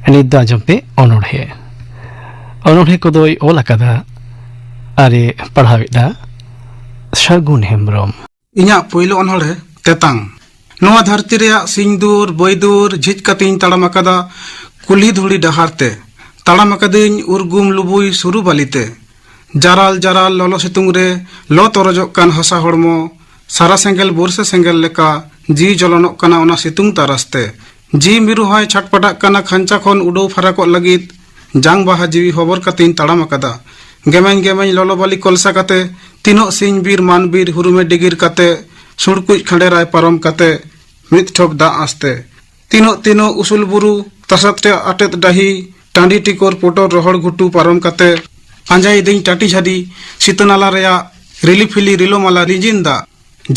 ᱱᱤᱛ ᱫᱚ ᱟᱸᱡᱚᱢ ᱯᱮ ᱚᱱᱚᱬᱦᱮ ᱠᱚᱫᱚᱭ ᱚᱞ ᱟᱠᱟᱫᱟ ᱟᱨᱮ ᱯᱟᱲᱦᱟᱣᱮᱫᱟ ᱥᱟᱹᱜᱩᱱ ᱦᱮᱢᱵᱨᱚᱢ। ᱤᱧᱟᱹᱜ ᱯᱳᱭᱞᱳ ᱚᱱᱚᱬᱦᱮ ᱛᱮᱛᱟᱝ। ᱱᱚᱣᱟ ᱫᱷᱟᱹᱨᱛᱤ ᱨᱮᱭᱟᱜ ᱥᱤᱧᱫᱩᱨ ᱵᱚᱭᱫᱩᱨ ᱡᱷᱤᱡ ᱠᱟᱛᱮᱧ ᱛᱟᱲᱟᱢ ᱟᱠᱟᱫᱟ ᱠᱩᱞᱦᱤ ᱫᱷᱩᱲᱤ ᱰᱟᱦᱟᱨ ᱛᱮ। ᱛᱟᱲᱟᱢ ᱟᱠᱟᱫᱟᱹᱧ ᱩᱨᱜᱩᱢ ᱞᱩᱵᱩᱭ ᱥᱩᱨᱩ ᱵᱟᱹᱞᱤᱛᱮ। ᱡᱟᱨᱟᱞ ᱡᱟᱨᱟᱞ ᱞᱚᱞᱚ ᱥᱤᱛᱩᱝ ᱨᱮ ᱞᱚ ᱛᱚᱨᱚᱡᱚᱜ ᱠᱟᱱ ᱦᱟᱥᱟ ᱦᱚᱲᱢᱚ ᱥᱟᱨᱟ ᱥᱮᱸᱜᱮᱞ ᱵᱚᱨᱥᱟ ᱥᱮᱸᱜᱮᱞ ᱞᱮᱠᱟ ᱡᱤᱣᱤ ᱡᱚᱞᱚᱱᱚᱜ ᱠᱟᱱᱟ ᱚᱱᱟ ᱥᱤᱛᱩᱝ ᱛᱟᱨᱟᱥᱛᱮ। ᱡᱤᱣᱤ ᱢᱤᱨᱩ ᱦᱚᱸᱭ ᱪᱷᱟᱴᱯᱟᱴᱟᱜ ᱠᱟᱱᱟ ᱠᱷᱟᱧᱪᱟ ᱠᱷᱚᱱ ᱩᱰᱟᱹᱣ ᱯᱷᱟᱨᱟᱠᱚᱜ ᱞᱟᱹᱜᱤᱫ। ᱡᱟᱝ ᱵᱟᱦᱟ ᱡᱤᱣᱤ ᱦᱚᱵᱚᱨ ᱠᱟᱛᱮᱧ ᱛᱟᱲᱟᱢ ᱟᱠᱟᱫᱟ। ᱜᱮᱢᱮᱧ ᱜᱮᱢᱮᱧ ᱞᱚᱞᱚ ᱵᱟᱞᱤ ᱠᱚᱞᱥᱟ ᱠᱟᱛᱮ ᱛᱤᱱᱟᱹᱜ ᱥᱤᱧ ᱵᱤᱨ ᱢᱟᱱ ᱵᱤᱨ ᱦᱩᱨᱩᱢᱮ ᱰᱤᱜᱤᱨ ᱠᱟᱛᱮ ᱥᱩᱲᱠᱩᱡ ᱠᱷᱟᱸᱰᱮᱨᱟᱭ ᱯᱟᱨᱚᱢ ᱠᱟᱛᱮ ᱢᱤᱫ ᱴᱷᱚᱯ ᱫᱟᱜ ᱟᱥᱛᱮ। ᱛᱤᱱᱟᱹᱜ ᱩᱥᱩᱞ ᱵᱩᱨᱩ ᱛᱟᱥᱟᱫ ᱨᱮ ᱟᱴᱮᱫ ᱰᱟᱹᱦᱤ ᱴᱟᱺᱰᱤ ᱴᱤᱠᱚᱨ ᱯᱚᱴᱚᱨ ᱨᱚᱦᱚᱲ ᱜᱷᱩᱴᱩ ᱯᱟᱨᱚᱢ ᱠᱟᱛᱮ ᱯᱟᱸᱡᱟᱭᱮᱫᱟᱹᱧ ᱴᱟᱴᱤ ᱡᱷᱟᱹᱰᱤ ᱥᱤᱛᱟᱹᱱᱟᱞᱟ ᱨᱮᱭᱟᱜ ᱨᱤᱞᱤᱯᱷᱤᱞᱤ ᱨᱤᱞᱳᱢᱟᱞᱟ ᱨᱤᱸᱡᱤᱱ ᱫᱟᱜ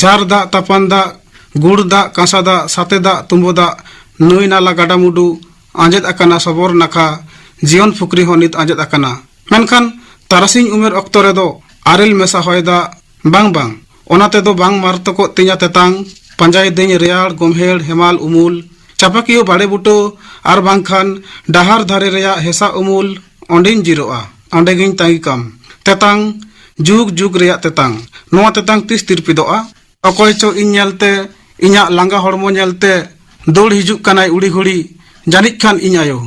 ᱡᱷᱟᱨ ᱫᱟᱜ ᱛᱟᱯᱟᱱ ᱫᱟᱜ ᱜᱩᱲ ᱫᱟᱜ ᱠᱟᱸᱥᱟ ᱫᱟᱜ ᱥᱟᱛᱮ ᱫᱟᱜ ᱛᱩᱸᱵᱟᱹ ᱫᱟᱜ ᱱᱟᱹᱭ ᱱᱟᱞᱟ ᱜᱟᱰᱟᱢᱩᱰᱩ ᱟᱸᱡᱮᱫ ᱟᱠᱟᱱᱟ ᱥᱚᱵᱚᱨ ᱱᱟᱠᱷᱟ ᱡᱤᱭᱚᱱ ᱯᱩᱠᱷᱨᱤ ᱦᱚᱸ ᱱᱤᱛ ᱟᱸᱡᱮᱫ ᱟᱠᱟᱱᱟ। ᱢᱮᱱᱠᱷᱟᱱ ᱛᱟᱨᱟᱥᱤᱧ ᱩᱢᱮᱨ ᱚᱠᱛᱚ ᱨᱮᱫᱚ ᱟᱨᱮᱞ ᱢᱮᱥᱟ ᱦᱚᱭ ᱫᱟᱜ ᱵᱟᱝ ᱚᱱᱟ ᱛᱮᱫᱚ ᱵᱟᱝ ᱢᱟᱨᱛᱚᱠᱚᱜ ᱛᱤᱧᱟᱹ ᱛᱮᱛᱟᱝ। ᱯᱟᱸᱡᱟᱭᱮᱫᱟᱹᱧ ᱨᱮᱭᱟᱲ ᱜᱚᱢᱦᱮᱲ ᱦᱮᱢᱟᱞ ᱩᱢᱩᱞ ᱪᱟᱯᱟᱠᱤᱭᱟᱹ ᱵᱟᱲᱮ ᱵᱩᱴᱟᱹ ᱟᱨ ᱵᱟᱝᱠᱷᱟᱱ ᱰᱟᱦᱟᱨ ᱫᱷᱟᱨᱮ ᱨᱮᱭᱟᱜ ᱦᱮᱥᱟ ᱩᱢᱩᱞ ᱚᱸᱰᱮᱧ ᱡᱤᱨᱟᱹᱜᱼᱟ ᱚᱸᱰᱮᱜᱤᱧ ᱛᱟᱺᱜᱤ ᱠᱟᱢ। ᱛᱮᱛᱟᱝ ᱡᱩᱜᱽ ᱡᱩᱜᱽ ᱨᱮᱭᱟᱜ ᱛᱮᱛᱟᱝ। ᱱᱚᱣᱟ ᱛᱮᱛᱟᱝ ᱛᱤᱥ ᱛᱤᱨᱯᱤᱫᱚᱜᱼᱟ? ᱚᱠᱚᱭ ᱪᱚ ᱤᱧ ᱧᱮᱞᱛᱮ ᱤᱧᱟᱹᱜ ᱞᱟᱸᱜᱟ ᱦᱚᱲᱢᱚ ᱧᱮᱞᱛᱮ ᱫᱟᱹᱲ ᱦᱤᱡᱩᱜ ᱠᱟᱱᱟᱭ ᱩᱲᱤ ᱜᱷᱩᱲᱤ ᱡᱟᱹᱱᱤᱡ ᱠᱷᱟᱱ ᱤᱧ ᱟᱭᱳ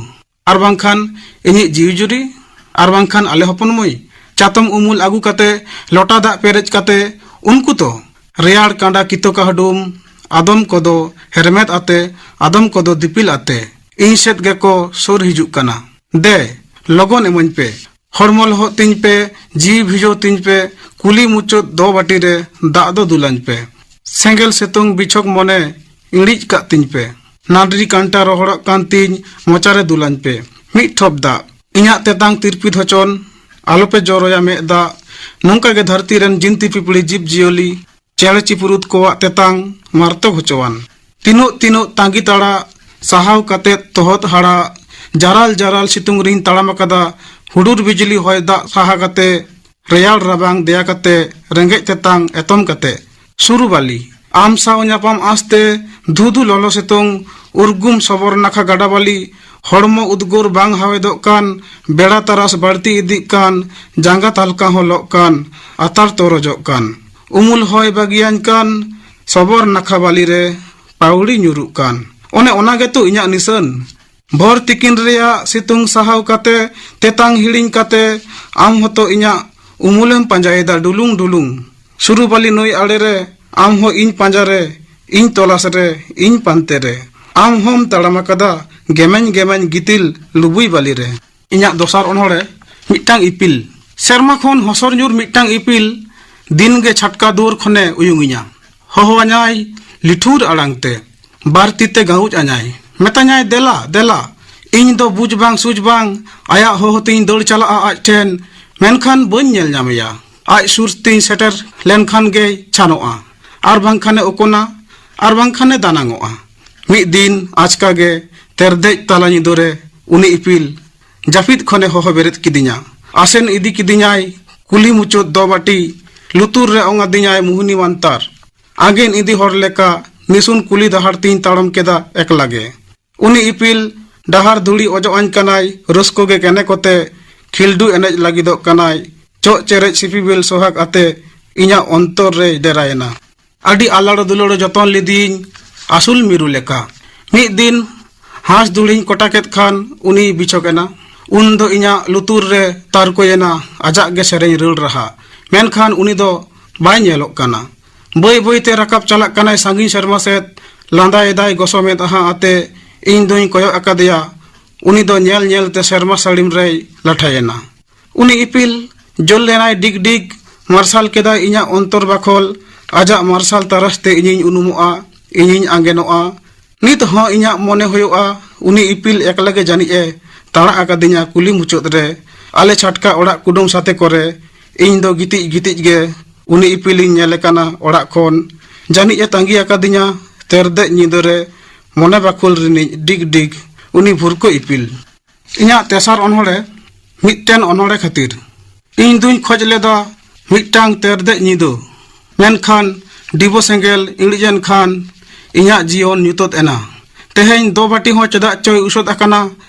ᱟᱨ ᱵᱟᱝᱠᱷᱟन ᱤᱧᱤᱡ ᱡᱤᱣᱤ ᱡᱩᱨᱤ ᱟᱨ ᱵᱟᱝᱠᱷᱟन ᱟᱞᱮ ᱦᱚᱯᱚᱱ ᱢᱟᱹᱭ। ᱪᱟᱛᱚᱢ ᱩᱢᱩᱞ ᱟᱹᱜᱩ ᱠᱟᱛᱮ ᱞᱚᱴᱟ ᱫᱟᱜ ᱯᱮᱨᱮᱡ ᱠᱟᱛᱮ ᱩᱱᱠᱩ ᱛᱚ ᱨᱮᱭᱟᱲ ᱠᱟᱸᱰᱟ ᱠᱤᱛᱟᱹ ᱠᱟᱦᱰᱩᱢ ᱟᱫᱚᱢ ᱠᱚᱫᱚ ᱦᱮᱨᱢᱮᱫ ᱟᱛᱮ ᱟᱫᱚᱢ ᱠᱚᱫᱚ ᱫᱤᱯᱤᱞ ᱟᱛᱮ ᱤᱧ ᱥᱮᱫ ᱜᱮᱠᱚ ᱥᱩᱨ ᱦᱤᱡᱩᱜ ᱠᱟᱱᱟ। ᱫᱮ ᱞᱚᱜᱚᱱ ᱤᱢᱟᱹᱧ ᱯᱮ ᱦᱚᱲᱢᱚ ᱞᱚᱦᱚᱫ ᱛᱤᱧ ᱯᱮ ᱡᱤᱣᱤ ᱵᱷᱤᱡᱟᱹᱣ ᱛᱤᱧ ᱯᱮ ᱠᱩᱞᱤ ᱢᱩᱪᱟᱹᱫ ᱫᱚ ᱵᱟᱹᱴᱤ ᱨᱮ ᱫᱟᱜ ᱫᱚ ᱫᱩᱞᱟᱹᱧ ᱯᱮ। ᱥᱮᱸᱜᱮᱞ ᱥᱤᱛᱩᱝ ᱵᱤᱪᱷᱚᱠ ᱢᱚᱱᱮ ᱤᱬᱤᱡ ᱠᱟᱜ ᱛᱤᱧ ᱯᱮ ᱱᱟᱰᱨᱤ ᱠᱟᱱᱴᱟ ᱨᱚᱦᱚᱲᱚᱜ ᱠᱟᱱ ᱛᱤᱧ ᱢᱚᱪᱟᱨᱮ ᱫᱩᱞᱟᱹᱧ ᱯᱮ ᱢᱤᱫ ᱴᱷᱚᱯ ᱫᱟᱜ। ᱤᱧᱟᱹᱜ ᱛᱮᱛᱟᱝ ᱛᱤᱨᱯᱤᱫ ᱦᱚᱪᱚᱱ ᱟᱞᱚᱯᱮ ᱡᱚᱨᱚᱭᱟ ᱢᱮᱫ ᱫᱟᱜ। ᱱᱚᱝᱠᱟ ᱜᱮ ᱫᱷᱟᱹᱨᱛᱤ ᱨᱮᱱ ᱡᱤᱱᱛᱤ ᱯᱤᱯᱲᱤ ᱡᱤᱵᱽ ᱡᱤᱭᱟᱹᱞᱤ ᱪᱮᱬᱮ ᱪᱤᱯᱨᱩᱫ ᱠᱚᱣᱟᱜ ᱛᱮᱛᱟᱝ ᱢᱟᱨᱛᱚᱠ ᱦᱚᱪᱚᱣᱟᱱ। ᱛᱤᱱᱟᱹᱜ ᱛᱟᱸᱜᱤ ᱛᱟᱲᱟᱜ ᱥᱟᱦᱟᱣ ᱠᱟᱛᱮᱫ ᱛᱚᱦᱚᱫ ᱦᱟᱲᱟᱜ ᱡᱟᱨᱟᱞ ᱡᱟᱨᱟᱞ ᱥᱤᱛᱩᱝ ᱨᱤᱧ ᱛᱟᱲᱟᱢ ᱟᱠᱟᱫᱟ ᱦᱩᱰᱩᱨ ᱵᱤᱡᱽᱞᱤ ᱦᱚᱭ ᱫᱟᱜ ᱥᱟᱦᱟ ᱠᱟᱛᱮ ᱨᱮᱭᱟᱲ ᱨᱟᱵᱟᱝ ᱫᱮᱭᱟ ᱠᱟᱛᱮ ᱨᱮᱸᱜᱮᱡ ᱛᱮᱛᱟᱝ ᱮᱛᱚᱢ ᱠᱟᱛᱮ ᱥᱩᱨᱩ ᱵᱟᱞᱤ ᱟᱢ ᱥᱟᱶ ᱧᱟᱯᱟᱢ ᱟᱥᱛᱮ ᱫᱷᱩᱫᱷᱩ ᱞᱚᱞᱚ ᱥᱤᱛᱩᱝ ᱩᱨᱜᱩᱢ ᱥᱚᱵᱚᱨ ᱱᱟᱠᱷᱟ ᱜᱟᱰᱟ ᱵᱟᱞᱤ ᱦᱚᱲᱢᱚ ᱩᱫᱽᱜᱩᱨ ᱵᱟᱝ ᱦᱟᱣᱮᱫᱚᱜ ᱠᱟᱱ ᱵᱮᱲᱟ ᱛᱟᱨᱟᱥ ᱵᱟᱹᱲᱛᱤ ᱤᱫᱤᱜ ᱠᱟᱱ ᱡᱟᱸᱜᱟ ᱛᱟᱞᱠᱟ ᱦᱚᱸ ᱞᱚᱜ ᱠᱟᱱ ᱟᱛᱟᱨ ᱛᱚᱨᱚᱡᱚᱜ ᱠᱟᱱ ᱩᱢᱩᱞ ᱦᱚᱭ ᱵᱟᱹᱜᱤᱭᱟᱹᱧ ᱠᱟᱱ ᱥᱚᱵᱚᱨ ᱱᱟᱠᱷᱟ ᱵᱟᱞᱤ ᱨᱮ ᱯᱟᱣᱲᱤ ᱧᱩᱨᱩᱜ ᱠᱟᱱ। ᱚᱱᱮ ᱚᱱᱟ ᱜᱮᱛᱚ ᱤᱧᱟᱹᱜ ᱱᱤᱥᱟᱹᱱ ᱵᱷᱳᱨ ᱛᱤᱠᱤᱱ ᱨᱮᱭᱟᱜ ᱥᱤᱛᱩᱝ ᱥᱟᱦᱟᱣ ᱠᱟᱛᱮ ᱛᱮᱛᱟᱝ ᱦᱤᱲᱤᱧ ᱠᱟᱛᱮ ᱟᱢ ᱦᱚᱸᱛᱚ ᱤᱧᱟᱹᱜ ᱩᱢᱩᱞᱮᱢ ᱯᱟᱸᱡᱟᱭᱮᱫᱟ ᱰᱩᱞᱩᱝ ᱰᱩᱞᱩᱝ ᱥᱩᱨᱩ ᱵᱟᱞᱤ ᱱᱩᱭ ᱟᱲᱮ ᱨᱮ ᱟᱢ ᱦᱚᱸ ᱤᱧ ᱯᱟᱸᱡᱟᱨᱮ ᱤᱧ ᱛᱚᱞᱟᱥ ᱨᱮ ᱤᱧ ᱯᱟᱱᱛᱮ ᱨᱮ ᱟᱢ ᱦᱚᱢ ᱛᱟᱲᱟᱢ ᱟᱠᱟᱫᱟ ᱜᱮᱢᱮᱧ ᱜᱮᱢᱮᱧ ᱜᱤᱛᱤᱞ ᱞᱩᱵᱩᱭ ᱵᱟᱞᱤ ᱨᱮ। ᱤᱧᱟᱹᱜ ᱫᱚᱥᱟᱨ ᱚᱱᱚᱬᱦᱮ ᱢᱤᱫᱴᱟᱝ ᱤᱯᱤᱞ। ᱥᱮᱨᱢᱟ ᱠᱷᱚᱱ ᱦᱚᱥᱚᱨ ᱧᱩᱨ ᱢᱤᱫᱴᱟᱝ ᱤᱯᱤᱞ ᱫᱤᱱᱜᱮ ᱪᱷᱟᱴᱠᱟ ᱫᱩᱣᱟᱹᱨ ᱠᱷᱚᱱᱮ ᱩᱭᱩᱝᱤᱧᱟ ᱦᱚᱦᱚᱣᱟᱧᱟᱭ ᱞᱤᱴᱷᱩᱨ ᱟᱲᱟᱝ ᱛᱮ ᱵᱟᱨ ᱛᱤᱛᱮ ᱜᱟᱹᱦᱩᱡ ᱟᱧᱟᱭ ᱢᱮᱛᱟᱧᱟᱭ ᱫᱮᱞᱟ ᱫᱮᱞᱟ ᱤᱧ ᱫᱚ ᱵᱩᱡ ᱵᱟᱝ ᱥᱩᱡ ᱵᱟᱝ ᱟᱭᱟᱜ ᱦᱚᱦᱚ ᱛᱤᱧ ᱫᱟᱹᱲ ᱪᱟᱞᱟᱜᱼᱟ ᱟᱡ ᱴᱷᱮᱱ ᱢᱮᱱᱠᱷᱟᱱ ᱵᱟᱹᱧ ᱧᱮᱞ ᱧᱟᱢᱮᱭᱟ ᱟᱡ ᱥᱩᱨ ᱛᱤᱧ ᱥᱮᱴᱮᱨ ᱞᱮᱱᱠᱷᱟन ᱜᱮᱭ ᱪᱷᱟᱱᱚᱜᱼᱟ ᱟᱨ ᱵᱟᱝᱠᱷᱟᱱᱮ ᱚᱠᱚᱱᱟ ᱟᱨ ᱵᱟᱝᱠᱷᱟᱱᱮ ᱫᱟᱱᱟᱝᱚᱜᱼᱟ। ᱢᱤᱫ ᱫᱤᱱ ᱟᱪᱠᱟ ᱜᱮ ᱛᱮᱨᱫᱮᱡ ᱛᱟᱞᱟ ᱧᱤᱫᱟᱹ ᱨᱮ ᱩᱱᱤ ᱤᱯᱤᱞ ᱡᱟᱹᱯᱤᱫ ᱠᱷᱚᱱᱮ ᱦᱚᱦᱚ ᱵᱮᱨᱮᱫ ᱠᱤᱫᱤᱧᱟ ᱟᱥᱮᱱ ᱤᱫᱤ ᱠᱤᱫᱤᱧᱟᱭ ᱠᱩᱞᱦᱤ ᱢᱩᱪᱟᱹᱫ ᱫᱚ ᱵᱟᱹᱴᱤ ᱞᱩᱛᱩᱨ ᱨᱮ ᱚᱝ ᱟᱫᱤᱧᱟᱭ ᱢᱩᱦᱱᱤ ᱢᱟᱱᱛᱟᱨ ᱟᱸᱜᱮᱱ ᱤᱫᱤ ᱦᱚᱲ ᱞᱮᱠᱟ ᱱᱤᱥᱩᱱ ᱠᱩᱞᱤ ᱰᱟᱦᱟᱨ ᱛᱤᱧ ᱛᱟᱲᱟᱢ ᱠᱮᱫᱟ ᱮᱠᱞᱟ ᱜᱮ ᱩᱱᱤ ᱤᱯᱤᱞ ᱰᱟᱦᱟᱨ ᱫᱷᱩᱲᱤ ᱚᱡᱚᱜ ᱟᱹᱧ ᱠᱟᱱᱟᱭ ᱨᱟᱹᱥᱠᱟᱹ ᱜᱮ ᱠᱮᱱᱮ ᱠᱚᱛᱮ ᱠᱷᱤᱞᱰᱩ ᱮᱱᱮᱡ ᱞᱟᱹᱜᱤᱫᱚᱜ ᱠᱟᱱᱟᱭ ᱪᱚᱜ ᱪᱮᱨᱮᱡ ᱥᱤᱯᱤᱵᱤᱞ ᱥᱚᱦᱟᱜ ᱟᱛᱮ ᱤᱧᱟᱹᱜ ᱚᱱᱛᱚᱨ ᱨᱮᱭ ᱰᱮᱨᱟᱭᱮᱱᱟ ᱟᱹᱰᱤ ᱟᱞᱟᱲ ᱫᱩᱞᱟᱹᱲ ᱡᱚᱛᱚᱱ ᱞᱤᱫᱤᱧ ᱟᱥᱩᱞ ᱢᱤᱨᱩ ᱞᱮᱠᱟ ᱢᱤᱫ ᱫᱤᱱ ᱦᱟᱸᱥ ᱫᱩᱲᱤᱧ ᱠᱚᱴᱟ ᱠᱮᱫ ᱠᱷᱟᱱ ᱩᱱᱤ ᱵᱤᱪᱷᱚᱠᱮᱱᱟ ᱩᱱ ᱫᱚ ᱤᱧᱟᱹᱜ ᱞᱩᱛᱩᱨ ᱨᱮ ᱛᱟᱨᱠᱚᱭᱮᱱᱟ ᱟᱡᱟᱜ ᱜᱮ ᱥᱮᱨᱮᱧ ᱨᱟᱹᱲ ᱨᱟᱦᱟ ᱢᱮᱱᱠᱷᱟन ᱩᱱᱤ ᱫᱚ ᱵᱟᱭ ᱧᱮᱞᱚᱜ ᱠᱟᱱᱟ ᱵᱟᱹᱭ ᱵᱟᱹᱭᱛᱮ ᱨᱟᱠᱟᱵ ᱪᱟᱞᱟᱜ ᱠᱟᱱᱟᱭ ᱥᱟᱺᱜᱤᱧ ᱥᱮᱨᱢᱟ ᱥᱮᱫ ᱞᱟᱸᱫᱟᱭᱮᱫᱟᱭ ᱜᱚᱥᱚ ᱢᱮᱫᱦᱟ ᱟᱛᱮ ᱤᱧ ᱫᱚᱧ ᱠᱚᱭᱚᱜ ᱟᱠᱟᱫᱮᱭᱟ ᱩᱱᱤ ᱫᱚ ᱧᱮᱞ ᱧᱮᱞᱛᱮ ᱥᱮᱨᱢᱟ ᱥᱟᱹᱲᱤᱢ ᱨᱮᱭ ᱞᱟᱴᱷᱟᱭᱮᱱᱟ ᱩᱱᱤ ᱤᱯᱤᱞ ᱡᱚᱞ ᱞᱮᱱᱟᱭ ᱰᱤᱜᱽ ᱰᱤᱜᱽ ᱢᱟᱨᱥᱟᱞ ᱠᱮᱫᱟᱭ ᱤᱧᱟᱹᱜ ᱚᱱᱛᱚᱨ ᱵᱟᱠᱷᱳᱞ ᱟᱡᱟᱜ ᱢᱟᱨᱥᱟᱞ ᱛᱟᱨᱟᱥᱛᱮ ᱤᱧᱤᱧ ᱩᱱᱩᱢᱚᱜᱼᱟ ᱤᱧᱤᱧ ᱟᱸᱜᱮᱱᱚᱜᱼᱟ ᱱᱤᱛ ᱦᱚᱸ ᱤᱧᱟᱹᱜ ᱢᱚᱱᱮ ᱦᱩᱭᱩᱜᱼᱟ ᱩᱱᱤ ᱤᱯᱤᱞ ᱮᱠᱞᱟ ᱜᱮ ᱡᱟᱹᱱᱤᱡ ᱮ ᱛᱟᱲᱟ ᱟᱠᱟᱫᱤᱧᱟ ᱠᱩᱞᱦᱤ ᱢᱩᱪᱟᱹᱫ ᱨᱮ ᱟᱞᱮ ᱪᱷᱟᱴᱠᱟ ᱚᱲᱟᱜ ᱠᱩᱰᱩᱢ ᱥᱟᱛᱮ ᱠᱚᱨᱮ ᱤᱧ ᱫᱚ ᱜᱤᱛᱤᱡ ᱜᱤᱛᱤᱡ ᱜᱮ ᱩᱱᱤ ᱤᱯᱤᱞᱤᱧ ᱧᱮᱞᱮ ᱠᱟᱱᱟ ᱚᱲᱟᱜ ᱠᱷᱚᱱ ᱡᱟᱹᱱᱤᱡ ᱮ ᱛᱟᱸᱜᱤ ᱟᱠᱟᱫᱤᱧᱟ ᱛᱮᱨᱫᱮᱡ ᱧᱤᱫᱟᱹ ᱨᱮ ᱢᱚᱱᱮ ᱵᱟᱠᱷᱳᱞ ᱨᱤᱱᱤᱡ ᱰᱤᱜᱽ ᱰᱤᱜᱽ ᱩᱱᱤ ᱵᱷᱩᱨᱠᱟᱹ ᱤᱯᱤᱞ। ᱤᱧᱟᱹᱜ ᱛᱮᱥᱟᱨ ᱚᱱᱚᱬᱦᱮ ᱢᱤᱫᱴᱮᱱ ᱚᱱᱚᱬᱦᱮ ᱠᱷᱟᱹᱛᱤᱨ। ᱤᱧ ᱫᱩᱧ ᱠᱷᱚᱡ ᱞᱮᱫᱟ ᱢᱤᱫᱴᱟᱝ ᱛᱮᱨᱫᱮᱡ ᱧᱤᱫᱟᱹ ᱢᱮᱱᱠᱷᱟन ᱰᱤᱵᱟᱹ ᱥᱮᱸᱜᱮᱞ ᱤᱬᱤᱡᱮᱱ ᱠᱷᱟᱱ ᱤᱧᱟᱹᱜ ᱡᱤᱭᱚᱱ ᱧᱩᱛᱟᱹᱛ ᱮᱱᱟ। ᱛᱮᱦᱮᱧ ᱫᱚ ᱵᱟᱹᱴᱤ ᱦᱚᱸ ᱪᱮᱫᱟᱜ ᱪᱚᱭ ᱩᱥᱟᱹᱫ ᱟᱠᱟᱱᱟ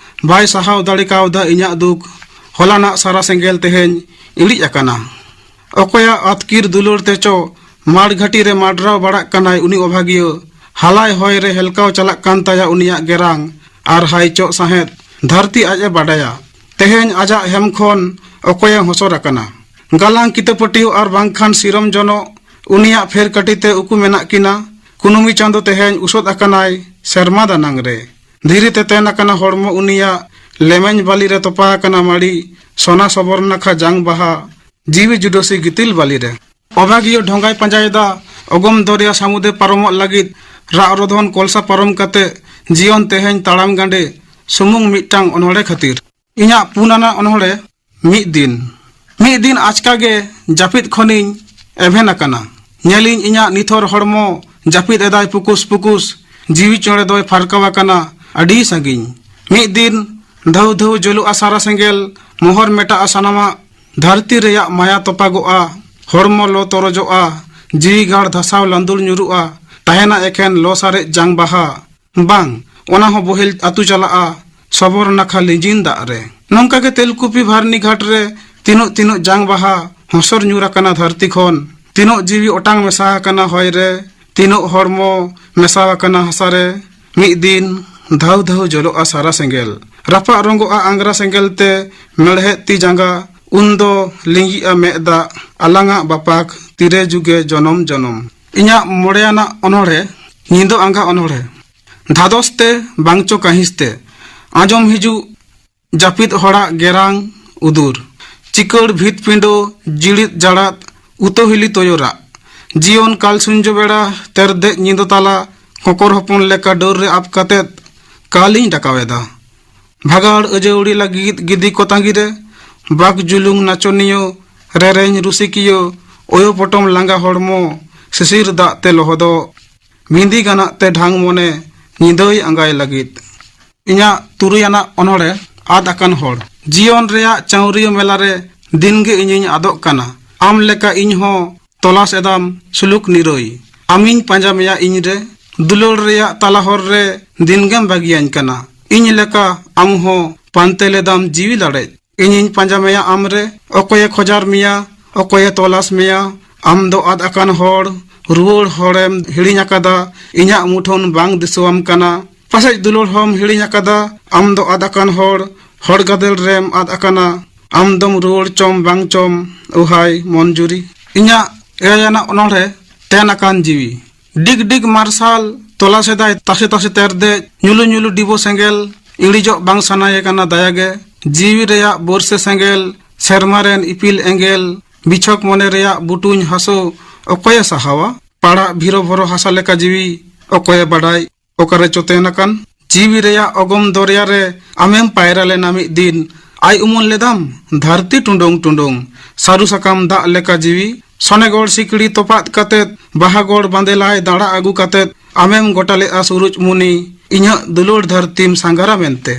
ᱵᱟᱭ ᱥᱟᱦᱟᱣ ᱫᱟᱲᱮ ᱠᱟᱣᱫᱟ ᱤᱧᱟᱹᱜ ᱫᱩᱠ ᱦᱚᱞᱟᱱᱟᱜ ᱥᱟᱨᱟ ᱥᱮᱸᱜᱮᱞ ᱛᱮᱦᱮᱧ ᱤᱲᱤᱡ ᱟᱠᱟᱱᱟ ᱚᱠᱚᱭᱟᱜ ᱟᱛᱠᱤᱨ ᱫᱩᱞᱟᱹᱲ ᱛᱮᱪᱚ ᱢᱟᱲ ᱜᱷᱟᱹᱴᱤ ᱨᱮ ᱢᱟᱰᱨᱟᱣ ᱵᱟᱲᱟᱜ ᱠᱟᱱᱟᱭ ᱩᱱᱤ ᱚᱵᱷᱟᱜᱤᱭᱟᱹ ᱦᱟᱞᱟᱭ ᱦᱚᱭ ᱨᱮ ᱦᱮᱞᱠᱟᱣ ᱪᱟᱞᱟᱜ ᱠᱟᱱ ᱛᱟᱭᱟ ᱩᱱᱤᱭᱟᱜ ᱜᱮᱨᱟᱝ ᱟᱨ ᱦᱟᱭᱪᱚᱜ ᱥᱟᱦᱮᱫ ᱫᱷᱟᱹᱨᱛᱤ ᱟᱡ ᱮ ᱵᱟᱰᱟᱭᱟ ᱛᱮᱦᱮᱧ ᱟᱡᱟᱜ ᱦᱮᱢ ᱠᱷᱚᱱ ᱚᱠᱚᱭᱮ ᱦᱚᱥᱚᱨ ᱟᱠᱟᱱᱟ ᱜᱟᱞᱟᱝ ᱠᱤᱛᱟᱹᱯᱟᱹᱴᱤᱭᱟᱹ ᱟᱨ ᱵᱟᱝᱠᱷᱟᱱ ᱥᱤᱨᱚᱢ ᱡᱚᱱᱚᱜ ᱩᱱᱤᱭᱟᱜ ᱯᱷᱮᱨ ᱠᱟᱹᱴᱤᱛᱮ ᱩᱠᱩ ᱢᱮᱱᱟᱜ ᱠᱤᱱᱟ ᱠᱩᱱᱩᱢᱤ ᱪᱟᱸᱫᱳ ᱛᱮᱦᱮᱧ ᱩᱥᱚᱫ ᱟᱠᱟᱱᱟᱭ ᱥᱮᱨᱢᱟ ᱫᱟᱱᱟᱝ ᱨᱮ ᱫᱷᱤᱨᱤ ᱛᱮ ᱛᱮᱱ ᱟᱠᱟᱱᱟ ᱦᱚᱲᱢᱚ ᱩᱱᱤᱭᱟᱜ ᱞᱮᱢᱮᱧ ᱵᱟᱞᱤ ᱨᱮ ᱛᱚᱯᱟ ᱟᱠᱟᱱᱟ ᱢᱟᱲᱤ ᱥᱚᱱᱟ ᱥᱚᱵᱚᱨ ᱱᱟᱠᱷᱟ ᱡᱟᱝ ᱵᱟᱦᱟ ᱡᱤᱣᱤ ᱡᱩᱰᱟᱹᱥᱤ ᱜᱤᱛᱤᱞ ᱵᱟᱞᱤ ᱨᱮ ᱚᱵᱷᱟᱜᱤᱭᱟᱹ ᱰᱷᱚᱸᱜᱟᱭ ᱯᱟᱸᱡᱟᱭᱮᱫᱟ ᱚᱜᱚᱢ ᱫᱚᱨᱭᱟ ᱥᱟᱹᱢᱩᱫᱮ ᱯᱟᱨᱚᱢᱚᱜ ᱞᱟᱹᱜᱤᱫ ᱨᱟᱜ ᱨᱚᱫᱷᱚᱱ ᱠᱚᱞᱥᱟ ᱯᱟᱨᱚᱢ ᱠᱟᱛᱮ ᱡᱤᱭᱚᱱ ᱛᱮᱦᱮᱧ ᱛᱟᱲᱟᱢ ᱜᱟᱸᱰᱮ ᱥᱩᱢᱩᱝ ᱢᱤᱫᱴᱟᱝ ᱚᱱᱚᱲᱦᱮ ᱠᱷᱟᱹᱛᱤᱨ ᱤᱧᱟᱹᱜ ᱯᱩᱱᱟᱱᱟ ᱚᱱᱚᱲᱦᱮ ᱢᱤᱫ ᱫᱤᱱ ᱟᱪᱠᱟᱜᱮ ᱡᱟᱹᱯᱤᱫ ᱠᱷᱚᱱᱤᱧ ᱮᱵᱷᱮᱱ ᱟᱠᱟᱱᱟ ᱧᱮᱞᱤᱧ ᱤᱧᱟᱹᱜ ᱱᱤᱛᱷᱚᱨ ᱦᱚᱲᱢᱚ ᱡᱟᱹᱯᱤᱫ ᱮᱫᱟᱭ ᱯᱩᱠᱩᱥ ᱯᱩᱠᱩᱥ ᱡᱤᱣᱤ ᱪᱚᱬᱮ ᱫᱚᱭ ᱯᱷᱟᱨᱠᱟᱣ ᱟᱠᱟᱱᱟ ᱟᱹᱰᱤ ᱥᱟᱺᱜᱤᱧ ᱢᱤᱫ ᱫᱤᱱ ᱫᱷᱟᱹᱣ ᱫᱷᱟᱹᱣ ᱡᱩᱞᱩᱜᱼᱟ ᱥᱟᱨᱟ ᱥᱮᱸᱜᱮᱞ ᱢᱚᱦᱚᱨ ᱢᱮᱴᱟᱜᱼᱟ ᱥᱟᱱᱟᱢᱟᱜ ᱫᱷᱟᱹᱨᱛᱤ ᱨᱮᱭᱟᱜ ᱢᱟᱭᱟ ᱛᱚᱯᱟᱜᱚᱜᱼᱟ ᱦᱚᱲᱢᱚ ᱞᱚ ᱛᱚᱨᱚᱡᱚᱜᱼᱟ ᱡᱤᱣᱤ ᱜᱟᱲ ᱫᱷᱟᱥᱟᱣ ᱞᱟᱸᱫᱩᱲ ᱧᱩᱨᱩᱜᱼᱟ ᱛᱟᱦᱮᱱᱟ ᱮᱠᱷᱮᱱ ᱞᱚ ᱥᱟᱨᱮᱡ ᱡᱟᱝ ᱵᱟᱦᱟ ᱵᱟᱝ ᱚᱱᱟ ᱦᱚᱸ ᱵᱚᱦᱮᱞ ᱟᱹᱛᱩ ᱪᱟᱞᱟᱜᱼᱟ ᱥᱚᱵᱚᱨ ᱱᱟᱠᱷᱟ ᱞᱤᱸᱡᱤᱱ ᱫᱟᱜ ᱨᱮ ᱱᱚᱝᱠᱟ ᱜᱮ ᱛᱮᱞᱠᱩᱯᱤ ᱵᱷᱟᱨᱱᱤ ᱜᱷᱟᱴ ᱨᱮ ᱛᱤᱱᱟᱹᱜ ᱡᱟᱝ ᱵᱟᱦᱟ ᱦᱚᱸᱥᱚᱨ ᱧᱩᱨ ᱟᱠᱟᱱᱟ ᱫᱷᱟᱹᱨᱛᱤ ᱠᱷᱚᱱ ᱛᱤᱱᱟᱹᱜ ᱡᱤᱣᱤ ᱚᱴᱟᱝ ᱢᱮᱥᱟ ᱟᱠᱟᱱᱟ ᱦᱚᱭ ᱨᱮ ᱛᱤᱱᱟᱹᱜ ᱦᱚᱲᱢᱚ ᱢᱮᱥᱟ ᱟᱠᱟᱱᱟ ᱦᱟᱥᱟ ᱨᱮ ᱢᱤᱫ ᱫᱤᱱ ᱫᱷᱟᱹᱣ ᱫᱷᱟᱹᱣ ᱡᱚᱞᱚᱜᱼᱟ ᱥᱟᱨᱟ ᱥᱮᱸᱜᱮᱞ ᱨᱟᱯᱟᱜ ᱨᱚᱸᱜᱚᱜᱼᱟ ᱟᱝᱜᱽᱨᱟ ᱥᱮᱸᱜᱮᱞ ᱛᱮ ᱢᱮᱲᱦᱮᱫ ᱛᱤ ᱡᱟᱸᱜᱟ ᱩᱱᱫᱚ ᱞᱤᱸᱜᱤᱜᱼᱟ ᱢᱮᱫ ᱫᱟᱜ ᱟᱞᱟᱝᱟᱜ ᱵᱟᱯᱟᱠ ᱛᱤᱨᱮ ᱡᱩᱜᱮ ᱡᱚᱱᱚᱢ ᱡᱚᱱᱚᱢ ᱤᱧᱟᱹᱜ ᱢᱚᱬᱮᱭᱟᱱᱟᱜ ᱚᱱᱚᱲᱦᱮ ᱧᱤᱫᱟᱹ ᱟᱸᱜᱟ ᱚᱱᱚᱲᱦᱮ ᱫᱷᱟᱫᱚᱥ ᱛᱮ ᱵᱟᱝᱪᱚ ᱠᱟᱹᱦᱤᱥ ᱛᱮ ᱟᱸᱡᱚᱢ ᱦᱤᱡᱩᱜ ᱡᱟᱹᱯᱤᱫ ᱦᱚᱲᱟᱜ ᱜᱮᱨᱟᱝ ᱩᱫᱩᱨ ᱪᱤᱠᱟᱹᱲ ᱵᱷᱤᱛ ᱯᱤᱸᱰᱟᱹ ᱡᱤᱲᱤᱫ ᱡᱟᱲᱟᱫ ᱩᱛᱚᱦᱤᱞᱤ ᱛᱚᱭᱚᱨᱟᱜ ᱡᱤᱭᱚᱱ ᱠᱟᱞ ᱥᱩᱧᱡᱚ ᱵᱮᱲᱟ ᱛᱮᱨᱫᱮᱡ ᱧᱤᱫᱟᱹ ᱛᱟᱞᱟ ᱠᱚᱠᱚᱨ ᱦᱚᱯᱚᱱ ᱞᱮᱠᱟ ᱰᱟᱹᱨ ᱨᱮ ᱟᱵ ᱠᱟᱛᱮᱫ ᱠᱟᱞᱤᱧ ᱰᱟᱠᱟᱣᱮᱫᱟ ᱵᱷᱟᱜᱟᱲ ᱟᱹᱡᱟᱹᱣᱲᱤ ᱞᱟᱹᱜᱤᱫ ᱜᱤᱫᱤ ᱠᱚ ᱛᱟᱺᱜᱤᱨᱮ ᱵᱟᱠ ᱡᱩᱞᱩᱝ ᱱᱟᱪᱚᱱᱤᱭᱟᱹ ᱨᱮᱨᱮᱧ ᱨᱩᱥᱤᱠᱤᱭᱟᱹ ᱳᱭᱳ ᱯᱚᱴᱚᱢ ᱞᱟᱸᱜᱟ ᱦᱚᱲᱢᱚ ᱥᱤᱥᱤᱨ ᱫᱟᱜ ᱛᱮ ᱞᱚᱦᱚᱫᱚᱜ ᱵᱤᱸᱫᱤ ᱜᱟᱱᱟᱜ ᱛᱮ ᱰᱷᱟᱝ ᱢᱚᱱᱮ ᱧᱤᱫᱟᱹᱭ ᱟᱸᱜᱟᱭ ᱞᱟᱹᱜᱤᱫ ᱤᱧᱟᱹᱜ ᱛᱩᱨᱩᱭᱟᱱᱟᱜ ᱚᱱᱚᱲᱦᱮ ᱟᱫ ᱟᱠᱟᱱ ᱦᱚᱲ ᱡᱤᱭᱚᱱ ᱨᱮᱭᱟᱜ ᱪᱟᱹᱣᱨᱤᱭᱟᱹ ᱢᱮᱞᱟᱨᱮ ᱫᱤᱱᱜᱮ ᱤᱧᱤᱧ ᱟᱫᱚᱜ ᱠᱟᱱᱟ ᱟᱢ ᱞᱮᱠᱟ ᱤᱧ ᱦᱚᱸ ᱛᱚᱞᱟᱥ ᱮᱫᱟᱢ ᱥᱩᱞᱩᱠ ᱱᱤᱨᱟᱹᱭ ᱟᱢᱤᱧ ᱯᱟᱸᱡᱟ ᱢᱮᱭᱟ ᱤᱧᱨᱮ ᱫᱩᱞᱟᱹᱲ ᱨᱮᱭᱟᱜ ᱛᱟᱞᱟ ᱦᱚᱨ ᱨᱮ ᱫᱤᱱᱜᱮᱢ ᱵᱟᱹᱜᱤᱭᱟᱹᱧ ᱠᱟᱱᱟ ᱤᱧ ᱞᱮᱠᱟ ᱟᱢ ᱦᱚᱸ ᱯᱟᱱᱛᱮ ᱞᱮᱫᱟᱢ ᱡᱤᱣᱤ ᱞᱟᱲᱮᱡ ᱤᱧᱤᱧ ᱯᱟᱸᱡᱟ ᱢᱮᱭᱟ ᱟᱢᱨᱮ ᱚᱠᱚᱭᱮ ᱠᱷᱚᱡᱟᱨ ᱢᱮᱭᱟ ᱚᱠᱚᱭᱮ ᱛᱚᱞᱟᱥ ᱢᱮᱭᱟ ᱟᱢ ᱫᱚ ᱟᱫ ᱟᱠᱟᱱ ᱦᱚᱲ ᱨᱩᱣᱟᱹᱲ ᱦᱚᱲᱮᱢ ᱦᱤᱲᱤᱧ ᱟᱠᱟᱫᱟ ᱤᱧᱟᱹᱜ ᱢᱩᱴᱷᱟᱹᱱ ᱵᱟᱝ ᱫᱤᱥᱟᱹᱣᱟᱢ ᱠᱟᱱᱟ ᱯᱟᱥᱮᱡ ᱫᱩᱞᱟᱹᱲ ᱦᱚᱸᱢ ᱦᱤᱲᱤᱧ ᱟᱠᱟᱫᱟ ᱟᱢ ᱫᱚ ᱟᱫ ᱟᱠᱟᱱ ᱦᱚᱲ ᱜᱟᱫᱮᱞ ᱨᱮᱢ ᱟᱫ ᱟᱠᱟᱱᱟ ᱟᱢ ᱫᱚᱢ ᱨᱩᱣᱟᱹᱲ ᱪᱚᱢ ᱵᱟᱝ ᱪᱚᱢ ᱳᱦᱟᱭ ᱢᱚᱱᱡᱩᱨᱤ ᱤᱧᱟᱹᱜ ᱮᱭᱟᱭᱟᱱᱟᱜ ᱚᱱᱚᱲᱦᱮ ᱛᱮᱱ ᱟᱠᱟᱱ ᱡᱤᱣᱤ ᱰᱤᱜᱽ ᱰᱤᱜᱽ ᱢᱟᱨᱥᱟᱞ ᱛᱚᱞᱟᱥᱮᱫᱟᱭ ᱛᱟᱥᱮ ᱛᱟᱥᱮ ᱛᱮᱨᱫᱮᱡ ᱧᱩᱞᱩ ᱧᱩᱞᱩ ᱰᱤᱵᱳ ᱥᱮᱸᱜᱮᱞ ᱤᱲᱤᱡᱚᱜ ᱵᱟᱝ ᱥᱟᱱᱟᱭᱮ ᱠᱟᱱᱟ ᱫᱟᱭᱟᱜᱮ ᱡᱤᱣᱤ ᱨᱮᱭᱟᱜ ᱵᱚᱨᱥᱮ ᱥᱮᱸᱜᱮᱞ ᱥᱮᱨᱢᱟ ᱨᱮᱱ ᱤᱯᱤᱞ ᱮᱸᱜᱮᱞ ᱵᱤᱪᱷᱚᱠ ᱢᱚᱱᱮ ᱨᱮᱭᱟᱜ ᱵᱩᱴᱩᱧ ᱦᱟᱥᱳ ᱚᱠᱚᱭᱮ ᱥᱟᱦᱟᱣᱟ ᱯᱟᱲᱟᱜ ᱵᱷᱤᱨᱚ ᱵᱷᱚᱨᱚ ᱦᱟᱥᱟ ᱞᱮᱠᱟ ᱡᱤᱣᱤ ᱚᱠᱚᱭᱮ ᱵᱟᱰᱟᱭ ᱚᱠᱟᱨᱮ ᱪᱚᱛᱮᱱ ᱟᱠᱟᱱ ᱡᱤᱣᱤ ᱨᱮᱭᱟᱜ ᱚᱜᱚᱢ ᱫᱚᱨᱭᱟ ᱨᱮ ᱟᱢᱮᱢ ᱯᱟᱭᱨᱟ ᱞᱮᱱᱟ ᱢᱤᱫ ᱫᱤᱱ ᱟᱭ ᱩᱢᱩᱞ ᱞᱮᱫᱟᱢ ᱫᱷᱟᱹᱨᱛᱤ ᱴᱩᱰᱩᱝ ᱴᱩᱰᱩᱝ ᱥᱟᱹᱨᱩ ᱥᱟᱠᱟᱢ ᱫᱟᱜ ᱞᱮᱠᱟ ᱡᱤᱣᱤ ᱥᱚᱱᱮᱜᱚᱲ ᱥᱤᱠᱲᱤ ᱛᱚᱯᱟᱫ ᱠᱟᱛᱮᱫ ᱵᱟᱦᱟᱜᱚᱲ ᱵᱟᱸᱫᱮᱞᱟᱭ ᱫᱟᱬᱟ ᱟᱹᱜᱩ ᱠᱟᱛᱮᱫ ᱟᱢᱮᱢ ᱜᱚᱴᱟ ᱞᱮᱫᱼᱟ ᱥᱩᱨᱩᱡ ᱢᱩᱱᱤ ᱤᱧᱟᱹᱜ ᱫᱩᱞᱟᱹᱲ ᱫᱷᱟᱹᱨᱛᱤᱢ ᱥᱟᱸᱜᱷᱟᱨᱟ ᱢᱮᱱᱛᱮ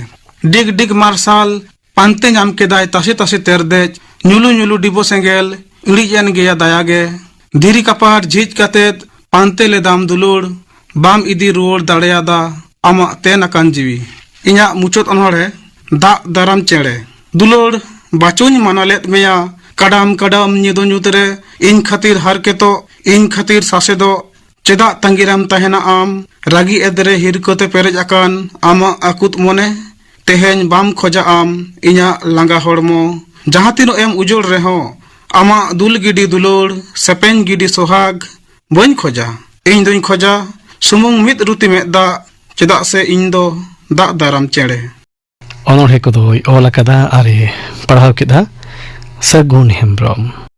ᱰᱤᱜᱽ ᱰᱤᱜᱽ ᱢᱟᱨᱥᱟᱞ ᱯᱟᱱᱛᱮ ᱧᱟᱢ ᱠᱮᱫᱟᱭ ᱛᱟᱥᱮ ᱛᱟᱥᱮ ᱛᱮᱨᱫᱮᱡ ᱧᱩᱞᱩ ᱧᱩᱞᱩ ᱰᱤᱵᱳ ᱥᱮᱸᱜᱮᱞ ᱤᱲᱤᱡ ᱮᱱ ᱜᱮᱭᱟ ᱫᱟᱭᱟᱜᱮ ᱫᱷᱤᱨᱤ ᱠᱟᱯᱟᱴ ᱡᱷᱤᱡ ᱠᱟᱛᱮᱫ ᱯᱟᱱᱛᱮ ᱞᱮᱫᱟᱢ ᱫᱩᱞᱟᱹᱲ ᱵᱟᱢ ᱤᱫᱤ ᱨᱩᱣᱟᱹᱲ ᱫᱟᱲᱮᱭᱟᱫᱟ ᱟᱢᱟᱜ ᱛᱮᱱ ᱟᱠᱟᱱ ᱡᱤᱣᱤ ᱤᱧᱟᱹᱜ ᱢᱩᱪᱟᱹᱫ ᱚᱱᱚᱲᱦᱮ ᱫᱟᱜ ᱫᱟᱨᱟᱢ ᱪᱮᱬᱮ ᱫᱩᱞᱟᱹᱲ ᱵᱟᱪᱚᱧ ᱢᱟᱱᱟ ᱞᱮᱫ ᱢᱮᱭᱟ ᱠᱟᱰᱟᱢ ᱠᱟᱰᱟᱢ ᱧᱤᱫᱟᱹ ᱧᱩᱛ ᱨᱮ ᱤᱧ ᱠᱷᱟᱹᱛᱤᱨ ᱦᱟᱨᱠᱮᱛᱚᱜ ᱤᱧ ᱠᱷᱟᱹᱛᱤᱨ ᱥᱟᱥᱮᱫᱚᱜ ᱪᱮᱫᱟᱜ ᱛᱟᱸᱜᱤᱨᱮᱢ ᱛᱟᱦᱮᱱᱟ ᱟᱢ ᱨᱟᱹᱜᱤ ᱮᱫᱨᱮ ᱦᱤᱨᱠᱟᱹᱛᱮ ペᱨᱮᱡ ᱟᱠᱟᱱ ᱟᱢᱟᱜ ᱟᱠᱩᱛ ᱢᱚᱱᱮ ᱛᱮᱦᱮᱧ ᱵᱟᱢ ᱠᱷᱚᱡᱟ ᱟᱢ ᱤᱧᱟᱹᱜ ᱞᱟᱸᱜᱟ ᱦᱚᱲᱢᱚ ᱡᱟᱦᱟᱸ ᱛᱤᱱᱟᱹᱜ ᱮᱢ ᱩᱡᱟᱹᱲ ᱨᱮᱦᱚᱸ ᱟᱢᱟᱜ ᱫᱩᱞ ᱜᱤᱰᱤ ᱫᱩᱞᱟᱹᱲ ᱥᱮᱯᱮᱧ ᱜᱤᱰᱤ ᱥᱚᱦᱟᱜ ᱵᱟᱹᱧ ᱠᱷᱚᱡᱟ ᱤᱧ ᱫᱩᱧ ᱠᱷᱚᱡᱟ ᱥᱩᱢᱩᱝ ᱢᱤᱫ ᱨᱩᱛᱤ ᱢᱮᱫ ᱫᱟᱜ ᱪᱮᱫᱟᱜ ᱥᱮ ᱤᱧ ᱫᱚ ᱫᱟᱜ ᱫᱟᱨᱟᱢ ᱪᱮᱬᱮ ᱚᱱᱚᱲᱦᱮ ᱠᱚᱫᱚᱭ ᱚᱞ ᱟᱠᱟᱫᱟ ᱟᱨᱮ ᱯᱟᱲᱦᱟᱣ ᱠᱮᱫᱟ ᱥᱟᱹᱜᱩᱱ ᱦᱮᱢᱵᱨᱚᱢ